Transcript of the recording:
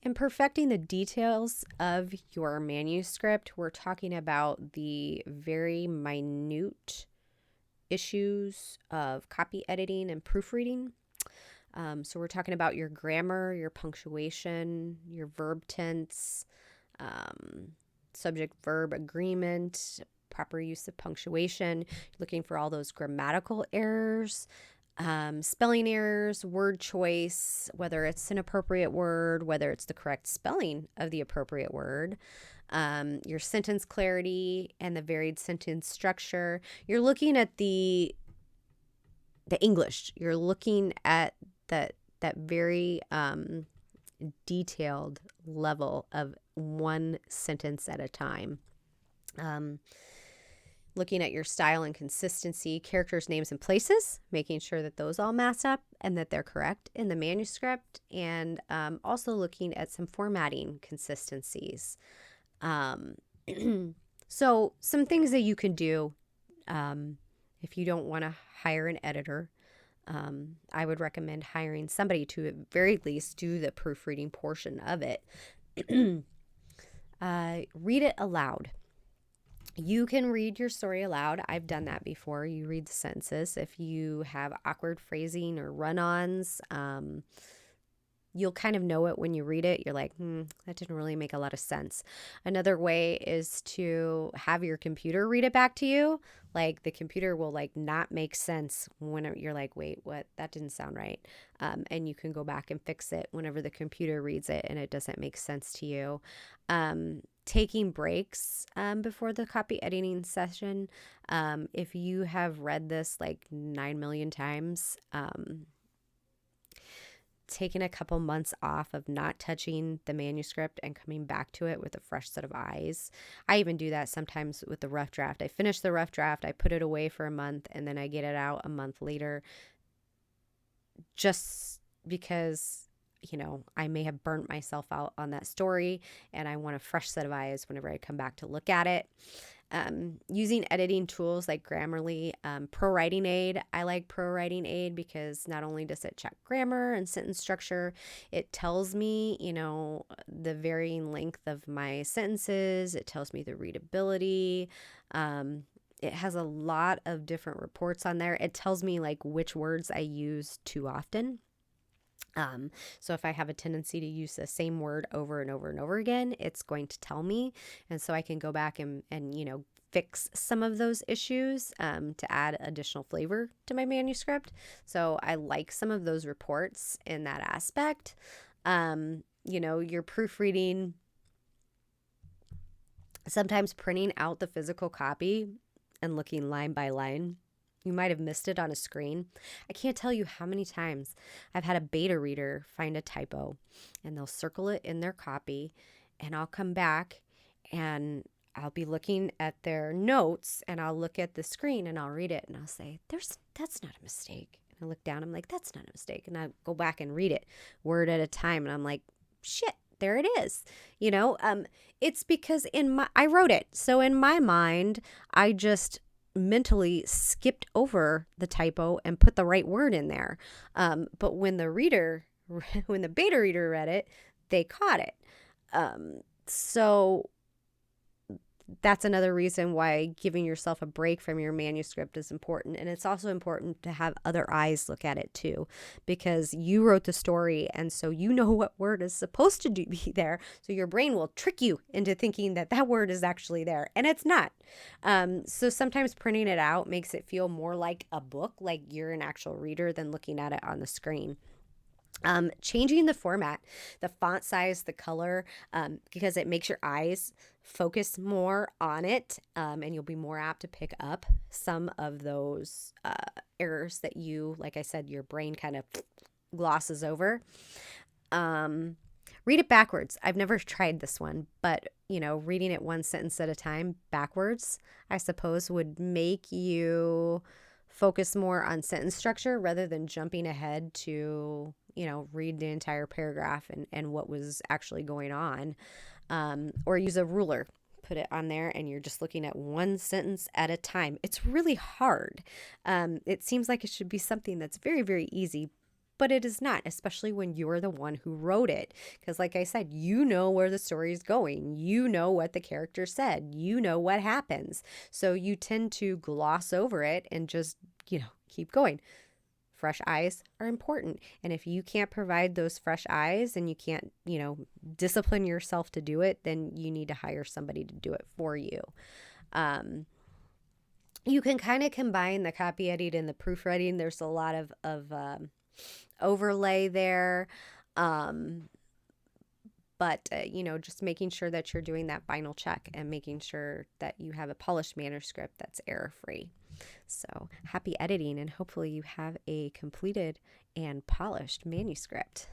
In perfecting the details of your manuscript, we're talking about the very minute issues of copy editing and proofreading. So we're talking about your grammar, your punctuation, your verb tense, subject verb agreement, proper use of punctuation, looking for all those grammatical errors, spelling errors, word choice, whether it's an appropriate word, whether it's the correct spelling of the appropriate word, your sentence clarity and the varied sentence structure. You're looking at the English. You're looking at that very detailed level of one sentence at a time. Looking at your style and consistency, characters, names, and places, making sure that those all match up and that they're correct in the manuscript, and also looking at some formatting consistencies. So some things that you can do if you don't want to hire an editor. I would recommend hiring somebody to at very least do the proofreading portion of it. Read it aloud. You can read your story aloud. I've done that before. You read the sentences. If you have awkward phrasing or run-ons, you'll kind of know it when you read it. You're like, that didn't really make a lot of sense. Another way is to have your computer read it back to you. Like the computer will like not make sense when you're like, wait, what? That didn't sound right. And you can go back and fix it whenever the computer reads it and it doesn't make sense to you. Taking breaks before the copy editing session. If you have read this like 9 million times, taking a couple months off of not touching the manuscript and coming back to it with a fresh set of eyes. I even do that sometimes with the rough draft. I finish the rough draft, I put it away for a month, and then I get it out a month later just because, I may have burnt myself out on that story and I want a fresh set of eyes whenever I come back to look at it. Using editing tools like Grammarly, Pro Writing Aid. I like Pro Writing Aid because not only does it check grammar and sentence structure, it tells me, the varying length of my sentences. It tells me the readability. It has a lot of different reports on there. It tells me like which words I use too often. So if I have a tendency to use the same word over and over and over again, it's going to tell me. And so I can go back and fix some of those issues to add additional flavor to my manuscript. So I like some of those reports in that aspect. Your proofreading, sometimes printing out the physical copy and looking line by line. You might have missed it on a screen. I can't tell you how many times I've had a beta reader find a typo and they'll circle it in their copy, and I'll come back and I'll be looking at their notes and I'll look at the screen and I'll read it and I'll say, that's not a mistake. And I look down, I'm like, that's not a mistake. And I go back and read it word at a time and I'm like, shit, there it is. It's because I wrote it. So in my mind, I just mentally skipped over the typo and put the right word in there. But when the beta reader read it, they caught it. So that's another reason why giving yourself a break from your manuscript is important. And it's also important to have other eyes look at it too, because you wrote the story. And so you know what word is supposed to be there. So your brain will trick you into thinking that word is actually there, and it's not. So sometimes printing it out makes it feel more like a book, like you're an actual reader than looking at it on the screen. Changing the format, the font size, the color, because it makes your eyes focus more on it, and you'll be more apt to pick up some of those errors that like I said, your brain kind of glosses over. Read it backwards. I've never tried this one, but reading it one sentence at a time backwards, I suppose, would make you focus more on sentence structure rather than jumping ahead to read the entire paragraph and what was actually going on. Or use a ruler, put it on there, and you're just looking at one sentence at a time. It's really hard. It seems like it should be something that's very, very easy, but it is not, especially when you're the one who wrote it. Because, like I said, you know where the story is going, you know what the character said, you know what happens. So you tend to gloss over it and just, keep going. Fresh eyes are important. And if you can't provide those fresh eyes and you can't, discipline yourself to do it, then you need to hire somebody to do it for you. You can kind of combine the copy edit and the proofreading. There's a lot of overlay there. But just making sure that you're doing that final check and making sure that you have a polished manuscript that's error-free. So happy editing, and hopefully you have a completed and polished manuscript.